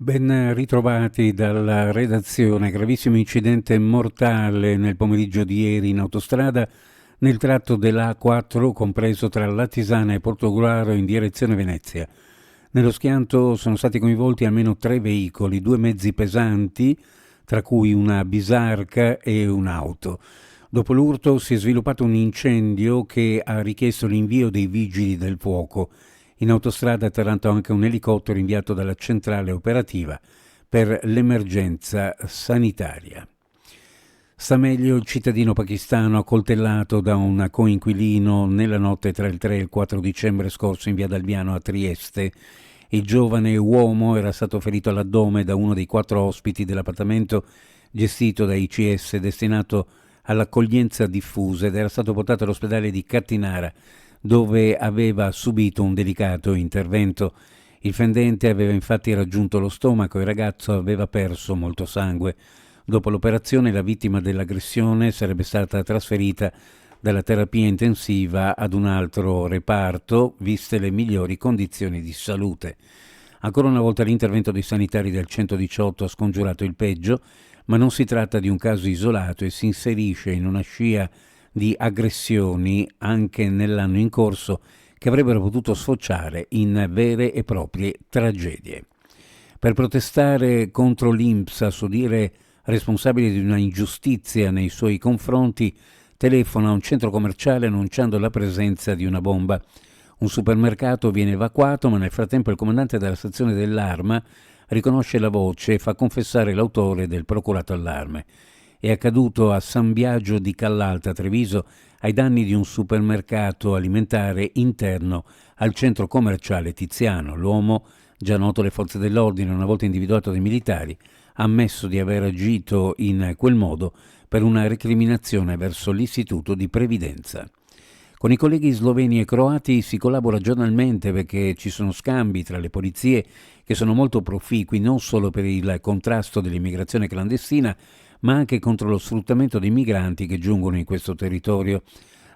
Ben ritrovati dalla redazione. Gravissimo incidente mortale nel pomeriggio di ieri in autostrada nel tratto dell'A4 compreso tra Latisana e Portogruaro in direzione Venezia. Nello schianto sono stati coinvolti almeno 3 veicoli, 2 mezzi pesanti, tra cui una bisarca e un'auto. Dopo l'urto si è sviluppato un incendio che ha richiesto l'invio dei vigili del fuoco. In autostrada è atterrato anche un elicottero inviato dalla centrale operativa per l'emergenza sanitaria. Sta meglio il cittadino pakistano accoltellato da un coinquilino nella notte tra il 3 e il 4 dicembre scorso in via Dalbiano a Trieste. Il giovane uomo era stato ferito all'addome da uno dei 4 ospiti dell'appartamento gestito da ICS destinato all'accoglienza diffusa ed era stato portato all'ospedale di Cattinara, dove aveva subito un delicato intervento. Il fendente aveva infatti raggiunto lo stomaco e il ragazzo aveva perso molto sangue. Dopo l'operazione la vittima dell'aggressione sarebbe stata trasferita dalla terapia intensiva ad un altro reparto, viste le migliori condizioni di salute. Ancora una volta l'intervento dei sanitari del 118 ha scongiurato il peggio, ma non si tratta di un caso isolato e si inserisce in una scia di aggressioni anche nell'anno in corso che avrebbero potuto sfociare in vere e proprie tragedie. Per protestare contro l'INPS, a suo dire responsabile di una ingiustizia nei suoi confronti, telefona a un centro commerciale annunciando la presenza di una bomba. Un supermercato viene evacuato, ma nel frattempo il comandante della stazione dell'Arma riconosce la voce e fa confessare l'autore del procurato allarme. È accaduto a San Biagio di Callalta, Treviso, ai danni di un supermercato alimentare interno al centro commerciale Tiziano. L'uomo, già noto alle forze dell'ordine una volta individuato dai militari, ha ammesso di aver agito in quel modo per una recriminazione verso l'istituto di previdenza. Con i colleghi sloveni e croati si collabora giornalmente perché ci sono scambi tra le polizie che sono molto proficui non solo per il contrasto dell'immigrazione clandestina, ma anche contro lo sfruttamento dei migranti che giungono in questo territorio.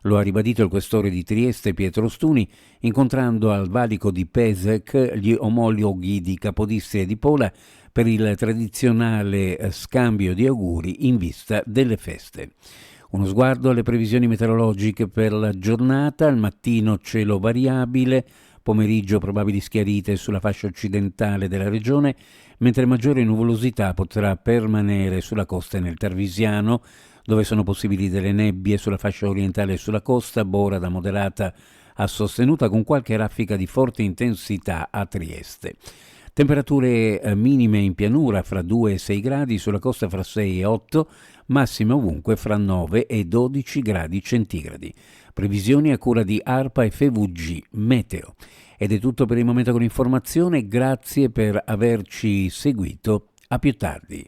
Lo ha ribadito il questore di Trieste Pietro Stuni, incontrando al valico di Pesek gli omologhi di Capodistria e di Pola per il tradizionale scambio di auguri in vista delle feste. Uno sguardo alle previsioni meteorologiche per la giornata: al mattino cielo variabile, pomeriggio probabili schiarite sulla fascia occidentale della regione, mentre maggiore nuvolosità potrà permanere sulla costa e nel Tarvisiano, dove sono possibili delle nebbie sulla fascia orientale e sulla costa, bora da moderata a sostenuta con qualche raffica di forte intensità a Trieste. Temperature minime in pianura fra 2 e 6 gradi, sulla costa fra 6 e 8, massime ovunque fra 9 e 12 gradi centigradi. Previsioni a cura di ARPA e FVG Meteo. Ed è tutto per il momento con l'informazione, grazie per averci seguito, a più tardi.